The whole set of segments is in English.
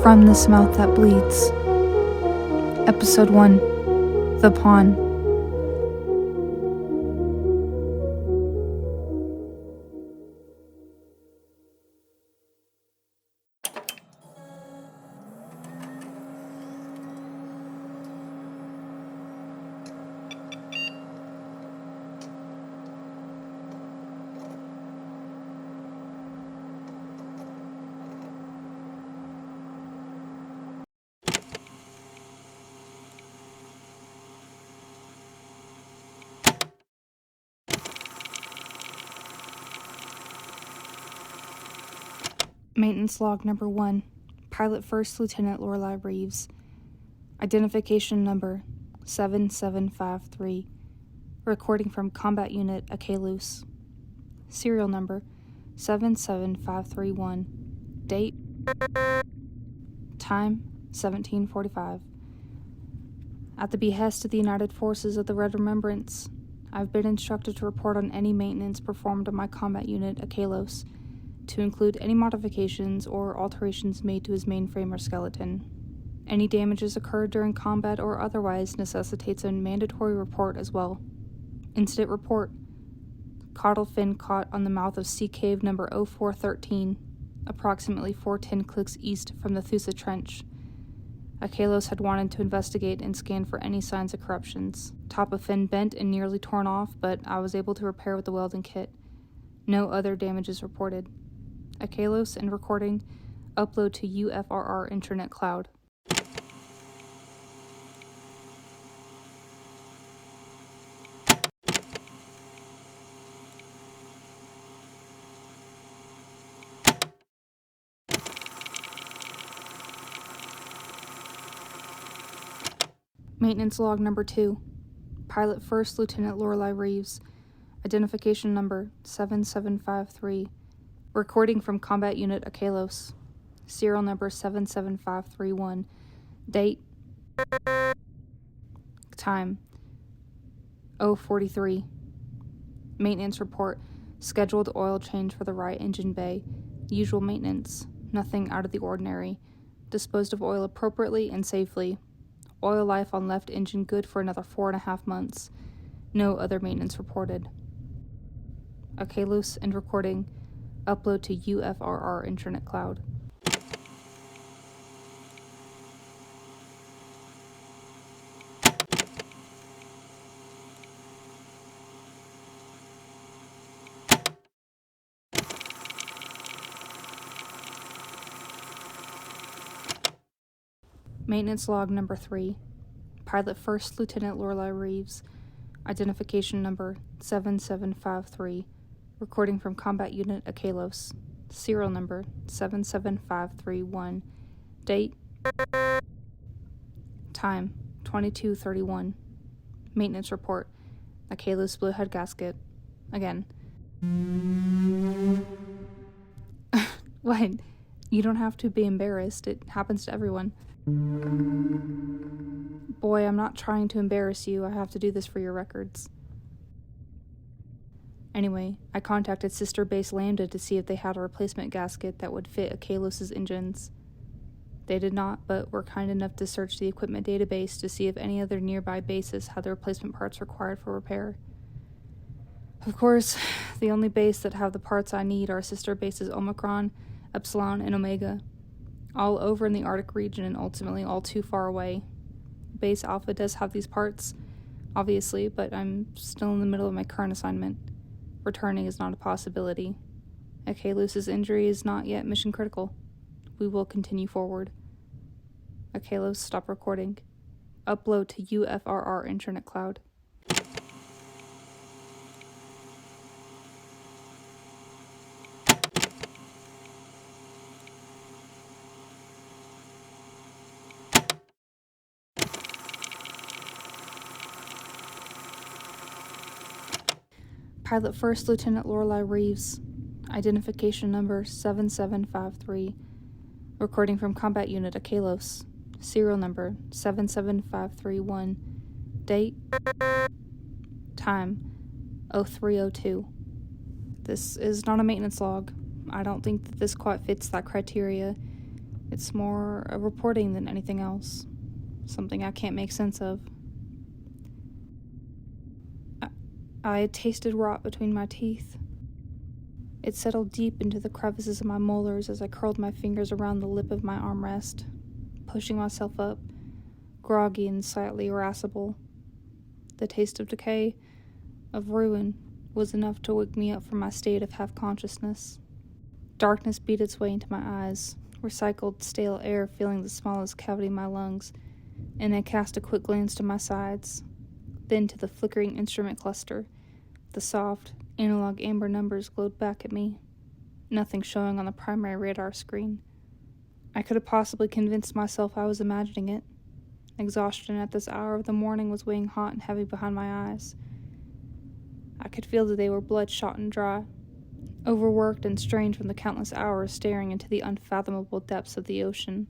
From This Mouth That Bleeds. Episode 1. The Pawn. Maintenance Log Number 1. Pilot First Lieutenant Lorelei Reeves. Identification Number 7753. Recording from Combat Unit Acheilus. Serial Number 77531. Date Time 1745. At the behest of the United Forces of the Red Remembrance, I've been instructed to report on any maintenance performed on my combat unit Acheilus, to include any modifications or alterations made to his mainframe or skeleton. Any damages occurred during combat or otherwise necessitates a mandatory report as well. Incident report. Caudal fin caught on the mouth of Sea Cave number 0413, approximately 410 clicks east from the Thusa Trench. Acheilus had wanted to investigate and scan for any signs of corruptions. Top of fin bent and nearly torn off, but I was able to repair with the welding kit. No other damages reported. Acheilus and recording. Upload to UFRR Internet Cloud. Maintenance Log Number 2. Pilot First Lieutenant Lorelei Reeves. Identification Number 7753. Recording from Combat Unit Acheilus. Serial Number 77531. Date Time 043. Maintenance Report. Scheduled oil change for the right engine bay. Usual maintenance. Nothing out of the ordinary. Disposed of oil appropriately and safely. Oil life on left engine good for another 4.5 months. No other maintenance reported. Acheilus and recording. Upload to UFRR Internet Cloud. Maintenance Log Number 3. Pilot First Lieutenant Lorelei Reeves. Identification Number 7753. Recording from Combat Unit Acheilus. Serial Number 77531. Date Time 22:31. Maintenance Report. Acheilus blew head gasket. Again. What? You don't have to be embarrassed. It happens to everyone. Boy, I'm not trying to embarrass you. I have to do this for your records. Anyway, I contacted Sister Base Lambda to see if they had a replacement gasket that would fit Acheilus' engines. They did not, but were kind enough to search the equipment database to see if any other nearby bases had the replacement parts required for repair. Of course, the only base that have the parts I need are Sister Bases Omicron, Epsilon, and Omega, all over in the Arctic region and ultimately all too far away. Base Alpha does have these parts, obviously, but I'm still in the middle of my current assignment. Returning is not a possibility. Acheilus' injury is not yet mission critical. We will continue forward. Acheilus, stop recording. Upload to UFRR Internet Cloud. Pilot First Lieutenant Lorelei Reeves. Identification Number 7753. Recording from Combat Unit Acheilus. Serial Number 77531. Date Time 0302. This is not a maintenance log. I don't think that this quite fits that criteria. It's more a reporting than anything else. Something I can't make sense of. I had tasted rot between my teeth. It settled deep into the crevices of my molars as I curled my fingers around the lip of my armrest, pushing myself up, groggy and slightly irascible. The taste of decay, of ruin, was enough to wake me up from my state of half-consciousness. Darkness beat its way into my eyes, recycled stale air filling the smallest cavity in my lungs, and I cast a quick glance to my sides, then to the flickering instrument cluster. The soft, analog amber numbers glowed back at me, nothing showing on the primary radar screen. I could have possibly convinced myself I was imagining it. Exhaustion at this hour of the morning was weighing hot and heavy behind my eyes. I could feel that they were bloodshot and dry, overworked and strained from the countless hours staring into the unfathomable depths of the ocean.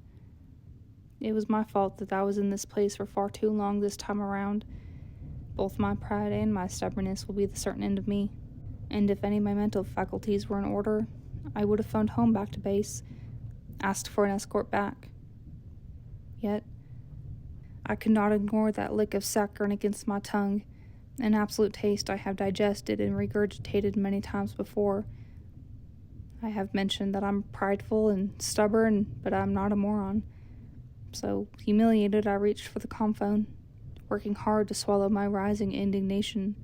It was my fault that I was in this place for far too long this time around. Both my pride and my stubbornness will be the certain end of me, and if any of my mental faculties were in order, I would have phoned home back to base, asked for an escort back. Yet, I could not ignore that lick of saccharine against my tongue, an absolute taste I have digested and regurgitated many times before. I have mentioned that I'm prideful and stubborn, but I'm not a moron. So, humiliated, I reached for the comphone, working hard to swallow my rising indignation.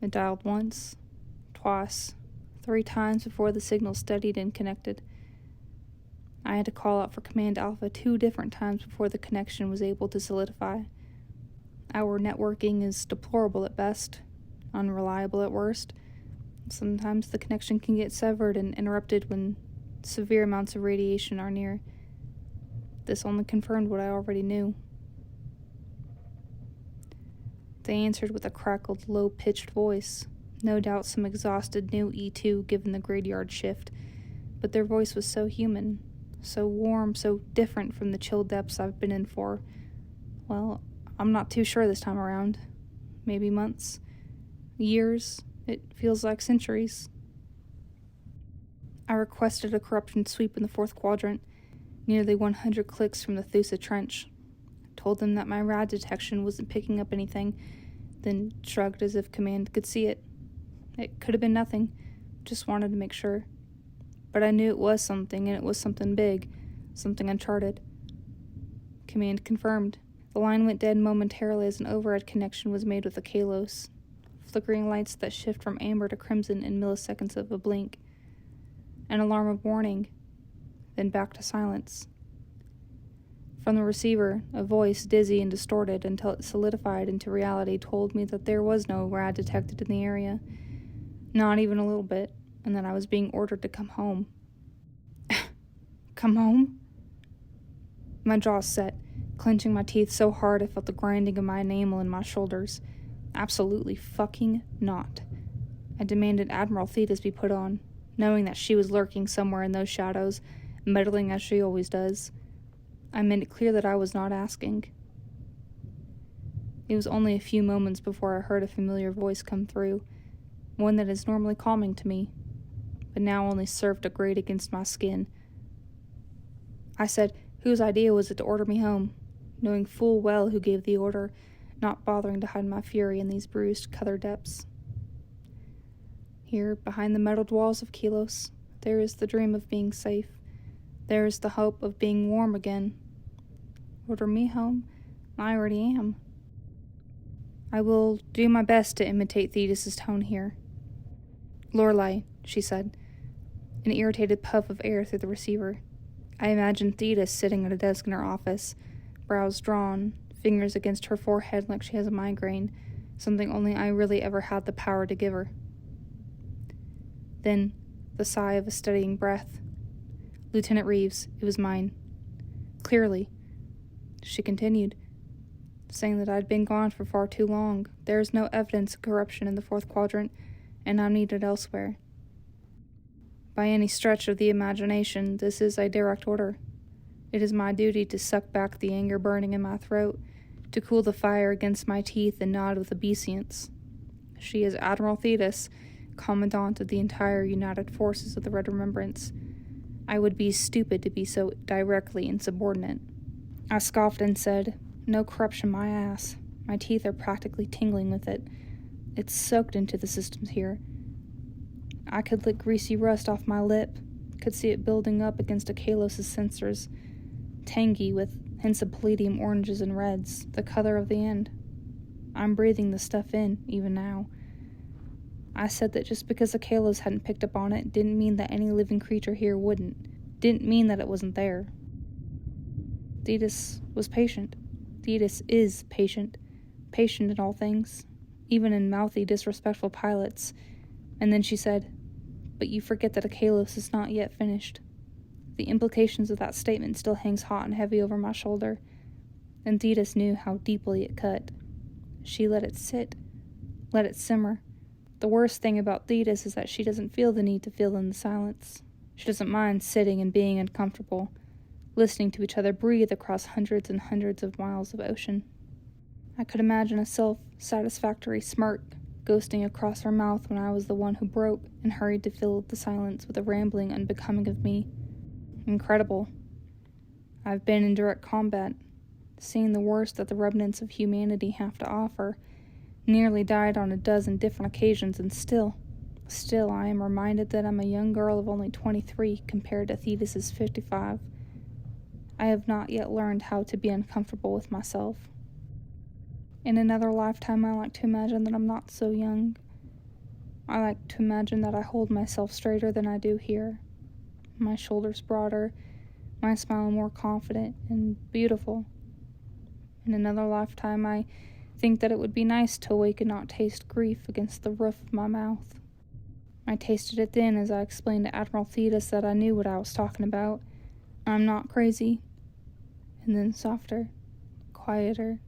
It dialed once, twice, 3 times before the signal steadied and connected. I had to call out for Command Alpha 2 different times before the connection was able to solidify. Our networking is deplorable at best, unreliable at worst. Sometimes the connection can get severed and interrupted when severe amounts of radiation are near. This only confirmed what I already knew. They answered with a crackled, low-pitched voice, no doubt some exhausted new E2 given the graveyard shift, but their voice was so human, so warm, so different from the chill depths I've been in for, well, I'm not too sure this time around. Maybe months, years, it feels like centuries. I requested a corruption sweep in the 4th quadrant, nearly 100 clicks from the Thusa Trench. Told them that my rad detection wasn't picking up anything, then shrugged as if Command could see it. It could have been nothing, just wanted to make sure. But I knew it was something, and it was something big, something uncharted. Command confirmed. The line went dead momentarily as an overhead connection was made with Acheilus, flickering lights that shift from amber to crimson in milliseconds of a blink. An alarm of warning, then back to silence. From the receiver, a voice, dizzy and distorted until it solidified into reality, told me that there was no rad detected in the area, not even a little bit, and that I was being ordered to come home. Come home? My jaw set, clenching my teeth so hard I felt the grinding of my enamel in my shoulders. Absolutely fucking not. I demanded Admiral Thetis be put on, knowing that she was lurking somewhere in those shadows, meddling as she always does. I made it clear that I was not asking. It was only a few moments before I heard a familiar voice come through, one that is normally calming to me, but now only served to grate against my skin. I said, whose idea was it to order me home, knowing full well who gave the order, not bothering to hide my fury in these bruised color depths. Here, behind the metalled walls of Acheilus, there is the dream of being safe. There is the hope of being warm again. Order me home? I already am. I will do my best to imitate Thetis' tone here. Lorelei, she said, an irritated puff of air through the receiver. I imagined Thetis sitting at a desk in her office, brows drawn, fingers against her forehead like she has a migraine, something only I really ever had the power to give her. Then, the sigh of a steadying breath. Lieutenant Reeves, it was mine. Clearly. She continued, saying that I'd been gone for far too long. There is no evidence of corruption in the 4th quadrant, and I'm needed elsewhere. By any stretch of the imagination, this is a direct order. It is my duty to suck back the anger burning in my throat, to cool the fire against my teeth and nod with obeisance. She is Admiral Thetis, Commandant of the entire United Forces of the Red Remembrance. I would be stupid to be so directly insubordinate. I scoffed and said, "No corruption my ass. My teeth are practically tingling with it. It's soaked into the systems here. I could lick greasy rust off my lip, could see it building up against Acheilus' sensors, tangy with hints of palladium oranges and reds, the color of the end. I'm breathing the stuff in, even now." I said that just because Acheilus hadn't picked up on it didn't mean that any living creature here wouldn't. Didn't mean that it wasn't there. Thetis was patient. Thetis is patient. Patient in all things, even in mouthy, disrespectful pilots. And then she said, "But you forget that Acheilus is not yet finished." The implications of that statement still hangs hot and heavy over my shoulder, and Thetis knew how deeply it cut. She let it sit, let it simmer. The worst thing about Thetis is that she doesn't feel the need to fill in the silence. She doesn't mind sitting and being uncomfortable, listening to each other breathe across hundreds and hundreds of miles of ocean. I could imagine a self-satisfactory smirk ghosting across her mouth when I was the one who broke and hurried to fill the silence with a rambling unbecoming of me. Incredible. I've been in direct combat, seen the worst that the remnants of humanity have to offer, nearly died on a dozen different occasions, and still I am reminded that I'm a young girl of only 23 compared to Thetis' 55. I have not yet learned how to be uncomfortable with myself. In another lifetime, I like to imagine that I'm not so young. I like to imagine that I hold myself straighter than I do here. My shoulders broader, my smile more confident and beautiful. In another lifetime, I think that it would be nice to awake and not taste grief against the roof of my mouth. I tasted it then as I explained to Admiral Thetis that I knew what I was talking about. "I'm not crazy." And then softer, quieter,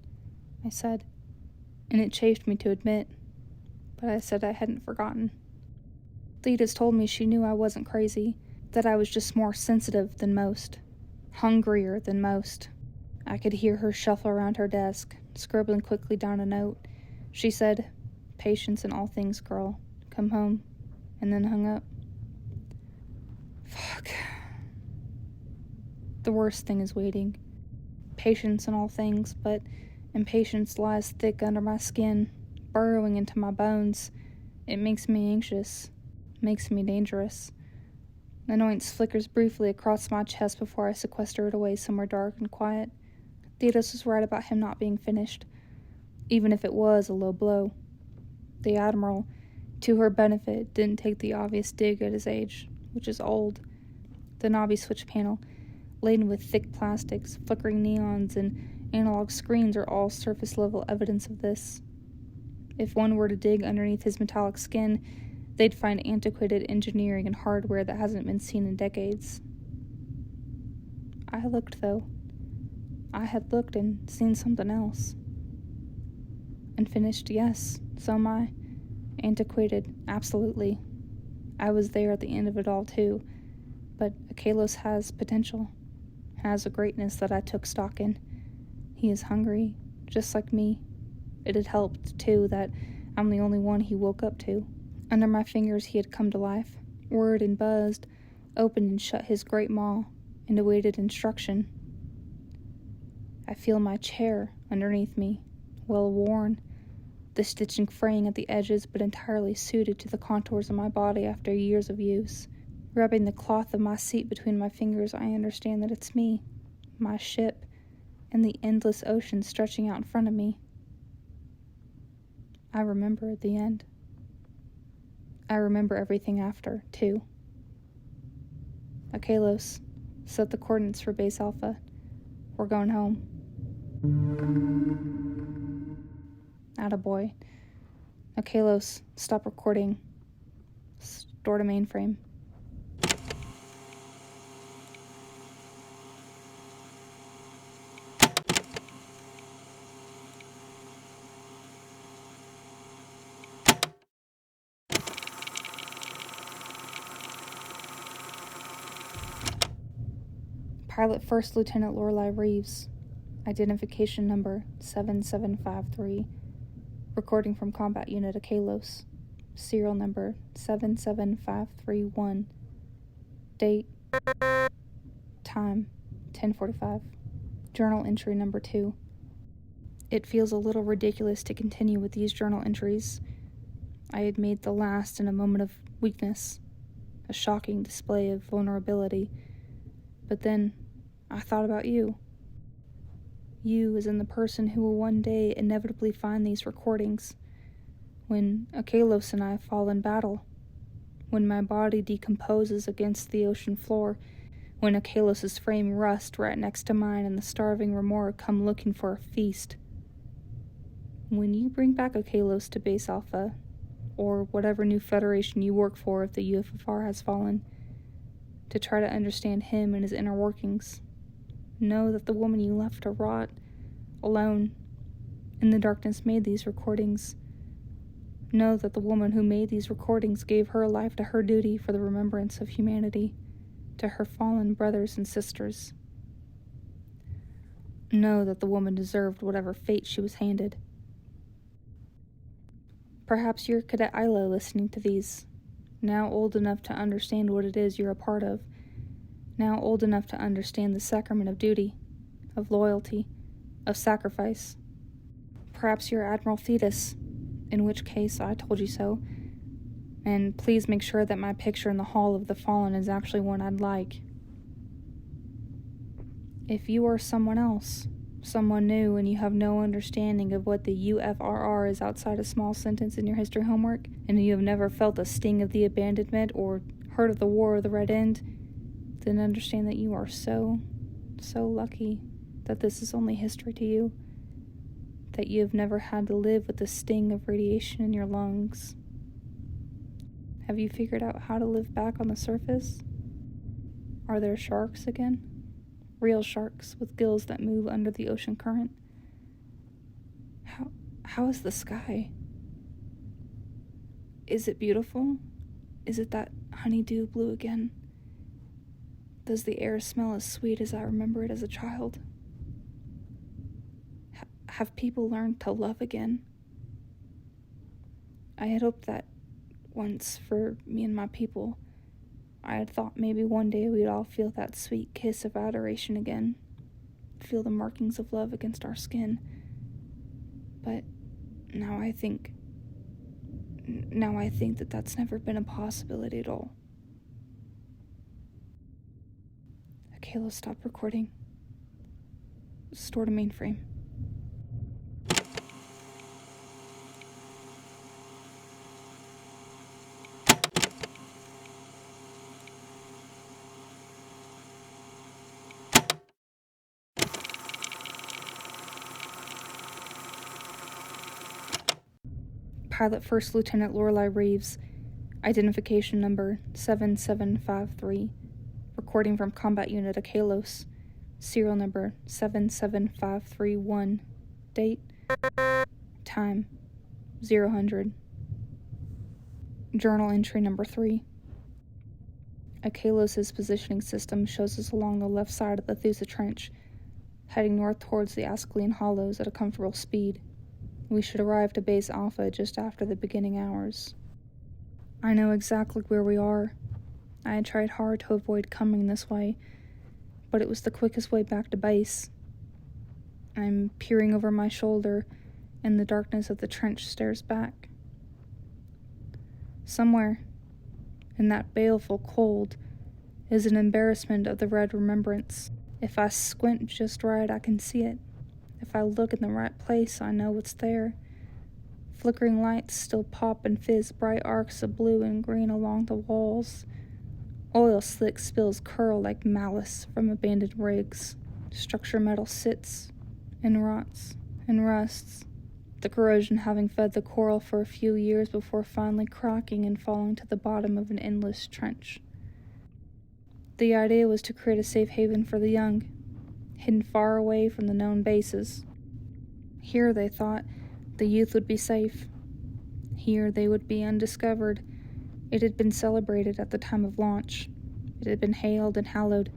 I said, and it chafed me to admit, but I said I hadn't forgotten. Thetis told me she knew I wasn't crazy, that I was just more sensitive than most, hungrier than most. I could hear her shuffle around her desk, scribbling quickly down a note. She said, "Patience in all things, girl. Come home," and then hung up. Fuck. The worst thing is waiting. Patience in all things, but impatience lies thick under my skin, burrowing into my bones. It makes me anxious, makes me dangerous. Annoyance flickers briefly across my chest before I sequester it away somewhere dark and quiet. Thetis was right about him not being finished, even if it was a low blow. The Admiral, to her benefit, didn't take the obvious dig at his age, which is old. The knobby switch panel, laden with thick plastics, flickering neons, and analog screens are all surface-level evidence of this. If one were to dig underneath his metallic skin, they'd find antiquated engineering and hardware that hasn't been seen in decades. I looked, though. I had looked and seen something else. And finished, yes, so am I. Antiquated, absolutely. I was there at the end of it all, too. But Acheilus has potential, has a greatness that I took stock in. He is hungry, just like me. It had helped, too, that I'm the only one he woke up to. Under my fingers he had come to life, whirred and buzzed, opened and shut his great maw, and awaited instruction. I feel my chair underneath me, well worn, the stitching fraying at the edges but entirely suited to the contours of my body after years of use. Rubbing the cloth of my seat between my fingers, I understand that it's me, my ship, and the endless ocean stretching out in front of me. I remember the end. I remember everything after, too. Acheilus, set the coordinates for base Alpha. We're going home. Attaboy. Acheilus, stop recording. Store to mainframe. Pilot First Lieutenant Lorelei Reeves. Identification number 7753. Recording from Combat Unit Acheilus. Serial number 77531. Date Time, 10:45. Journal entry number 2. It feels a little ridiculous to continue with these journal entries. I had made the last in a moment of weakness, a shocking display of vulnerability. But then, I thought about you. You as in the person who will one day inevitably find these recordings, when Acheilus and I fall in battle, when my body decomposes against the ocean floor, when Acheilus' frame rusts right next to mine and the starving remora come looking for a feast. When you bring back Acheilus to Base Alpha, or whatever new federation you work for if the UFRR has fallen, to try to understand him and his inner workings, know that the woman you left to rot, alone, in the darkness made these recordings. Know that the woman who made these recordings gave her life to her duty for the remembrance of humanity, to her fallen brothers and sisters. Know that the woman deserved whatever fate she was handed. Perhaps you're Cadet Isla listening to these, now old enough to understand what it is you're a part of, now old enough to understand the sacrament of duty, of loyalty, of sacrifice. Perhaps you're Admiral Thetis, in which case I told you so, and please make sure that my picture in the Hall of the Fallen is actually one I'd like. If you are someone else, someone new, and you have no understanding of what the UFRR is outside a small sentence in your history homework, and you have never felt the sting of the abandonment or heard of the War of the Red End, then understand that you are so lucky that this is only history to you, that you have never had to live with the sting of radiation in your lungs. Have you figured out how to live back on the surface? Are there sharks again? Real sharks with gills that move under the ocean current? How is the sky? Is it beautiful? Is it that honeydew blue again? Does the air smell as sweet as I remember it as a child? Have people learned to love again? I had hoped that once for me and my people. I had thought maybe one day we'd all feel that sweet kiss of adoration again, feel the markings of love against our skin. But now I think that that's never been a possibility at all. Acheilus, stop recording. Store to mainframe. Pilot First Lieutenant Lorelei Reeves, identification number 7753, recording from Combat Unit Acheilus, serial number 77531, date, time, 0000. Journal entry number 3. Acheilus' positioning system shows us along the left side of the Thusa Trench, heading north towards the Acheilus Hollows at a comfortable speed. We should arrive to Base Alpha just after the beginning hours. I know exactly where we are. I had tried hard to avoid coming this way, but it was the quickest way back to base. I'm peering over my shoulder, and the darkness of the trench stares back. Somewhere, in that baleful cold, is an embarrassment of the Red Remembrance. If I squint just right, I can see it. If I look in the right place, I know what's there. Flickering lights still pop and fizz bright arcs of blue and green along the walls. Oil slick spills curl like malice from abandoned rigs. Structure metal sits and rots and rusts, the corrosion having fed the coral for a few years before finally cracking and falling to the bottom of an endless trench. The idea was to create a safe haven for the young, hidden far away from the known bases. Here, they thought, the youth would be safe. Here they would be undiscovered. It had been celebrated at the time of launch. It had been hailed and hallowed.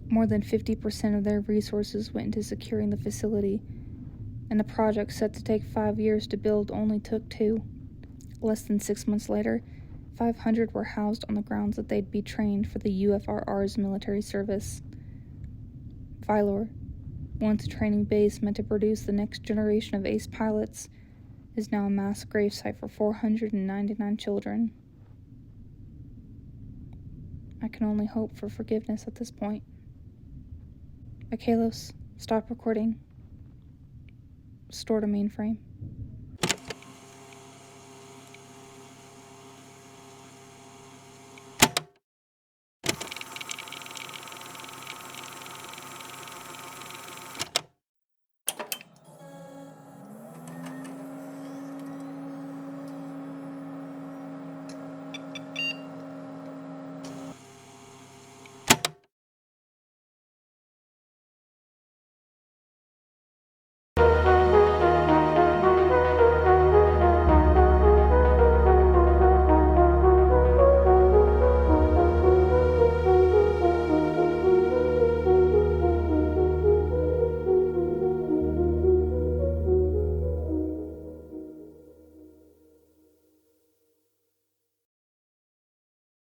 More than 50% of their resources went into securing the facility, and a project set to take 5 years to build only took 2. Less than 6 months later, 500 were housed on the grounds that they'd be trained for the UFRR's military service. Vylor, once a training base meant to produce the next generation of ace pilots, is now a mass gravesite for 499 children. I can only hope for forgiveness at this point. Acheilus, stop recording. Store to mainframe.